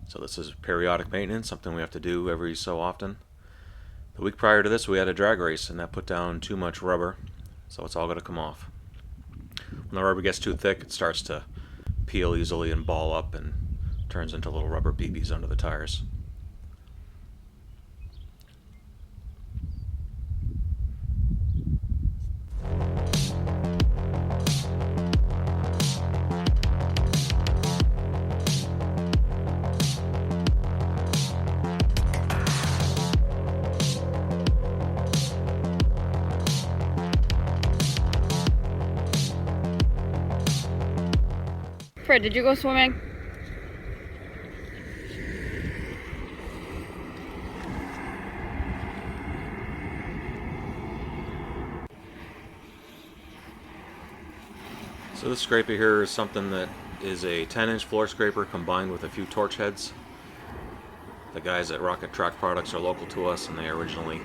So this is periodic maintenance, something we have to do every so often. The week prior to this we had a drag race and that put down too much rubber, so it's all going to come off. When the rubber gets too thick, it starts to peel easily and ball up and turns into little rubber BBs under the tires. Fred, did you go swimming? So this scraper here is something that is a 10-inch floor scraper combined with a few torch heads. The guys at Rocket Track Products are local to us and they originally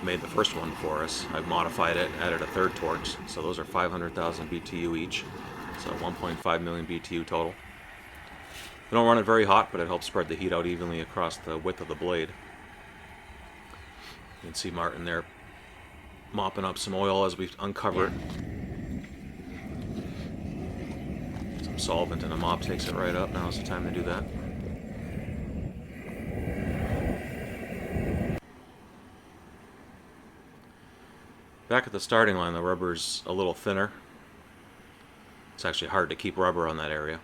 made the first one for us. I've modified it, added a third torch, so those are 500,000 BTU each, so 1.5 million BTU total. We don't run it very hot, but it helps spread the heat out evenly across the width of the blade. You can see Martin there mopping up some oil as we uncover it. Some solvent and a mop takes it right up. Now's the time to do that. Back at the starting line, the rubber's a little thinner. It's actually hard to keep rubber on that area.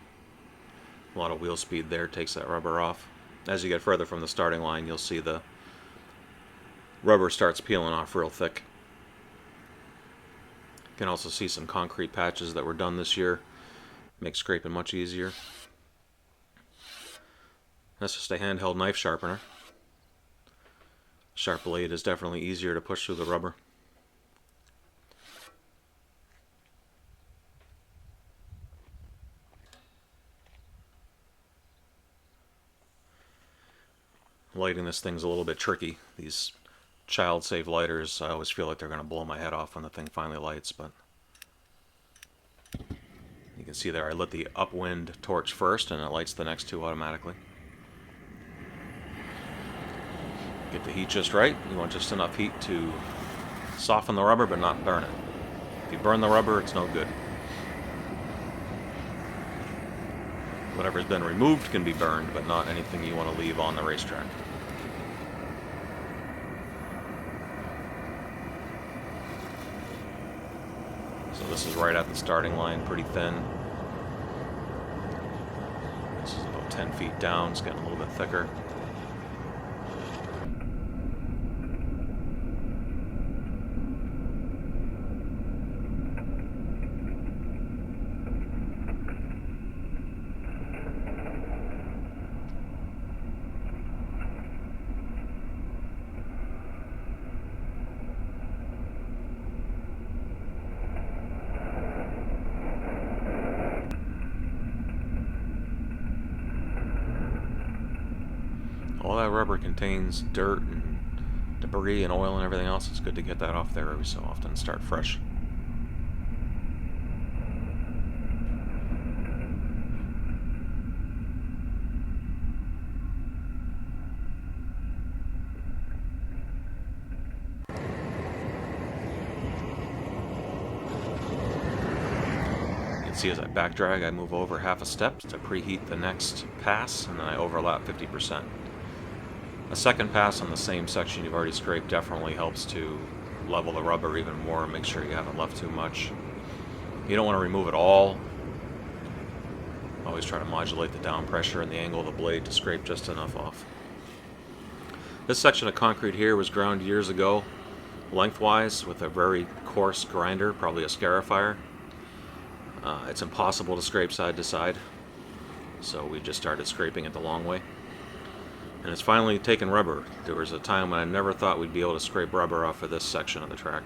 A lot of wheel speed there takes that rubber off. As you get further from the starting line, you'll see the rubber starts peeling off real thick. You can also see some concrete patches that were done this year. Makes scraping much easier. That's just a handheld knife sharpener. Sharp blade is definitely easier to push through the rubber. Lighting this thing's a little bit tricky. These child-safe lighters, I always feel like they're going to blow my head off when the thing finally lights, but you can see there I lit the upwind torch first and it lights the next two automatically. Get the heat just right. You want just enough heat to soften the rubber but not burn it. If you burn the rubber, it's no good. Whatever's been removed can be burned, but not anything you want to leave on the racetrack. So this is right at the starting line, pretty thin. This is about 10 feet down, it's getting a little bit thicker. All that rubber contains dirt and debris and oil and everything else. It's good to get that off there every so often and start fresh. You can see as I back drag, I move over half a step to preheat the next pass, and then I overlap 50%. A second pass on the same section you've already scraped definitely helps to level the rubber even more and make sure you haven't left too much. You don't want to remove it all. Always try to modulate the down pressure and the angle of the blade to scrape just enough off. This section of concrete here was ground years ago, lengthwise, with a very coarse grinder, probably a scarifier. It's impossible to scrape side to side, so we just started scraping it the long way. And it's finally taken rubber. There was a time when I never thought we'd be able to scrape rubber off of this section of the track.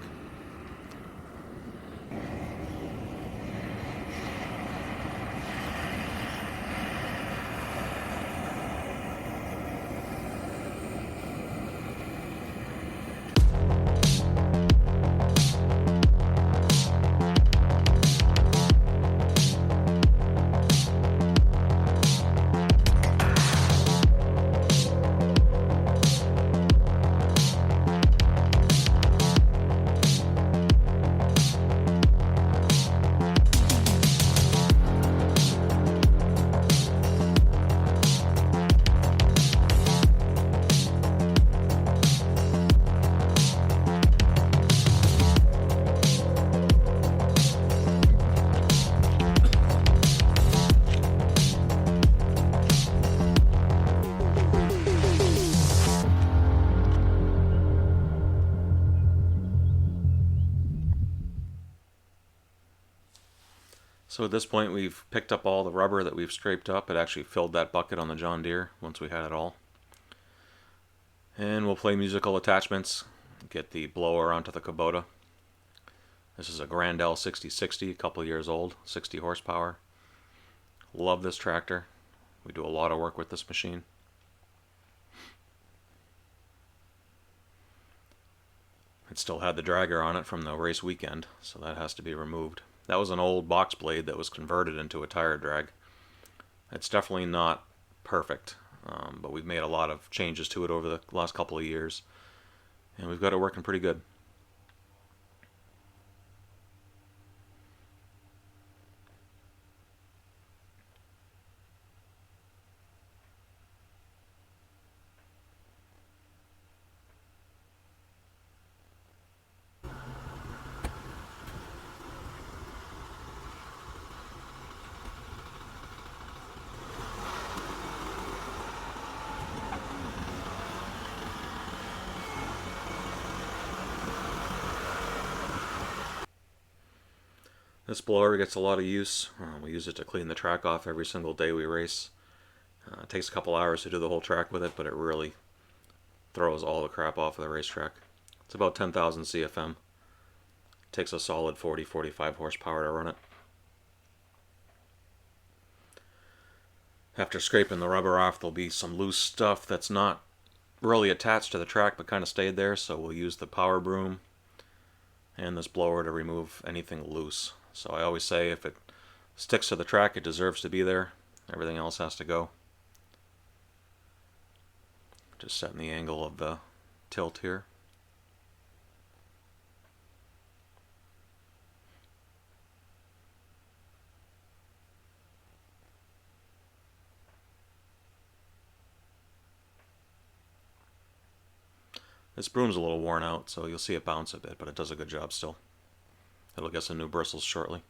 So at this point we've picked up all the rubber that we've scraped up. It actually filled that bucket on the John Deere once we had it all. And we'll play musical attachments, get the blower onto the Kubota. This is a Grandel 6060, a couple years old, 60 horsepower. Love this tractor. We do a lot of work with this machine. It still had the dragger on it from the race weekend, so that has to be removed. That was an old box blade that was converted into a tire drag. It's definitely not perfect, but we've made a lot of changes to it over the last couple of years, and we've got it working pretty good. This blower gets a lot of use. We use it to clean the track off every single day we race. It takes a couple hours to do the whole track with it, but it really throws all the crap off of the racetrack. It's about 10,000 CFM. It takes a solid 40-45 horsepower to run it. After scraping the rubber off, there'll be some loose stuff that's not really attached to the track but kind of stayed there, so we'll use the power broom and this blower to remove anything loose. So I always say if it sticks to the track, it deserves to be there. Everything else has to go. Just setting the angle of the tilt here. This broom's a little worn out, so you'll see it bounce a bit, but it does a good job still. It'll get some new bristles shortly.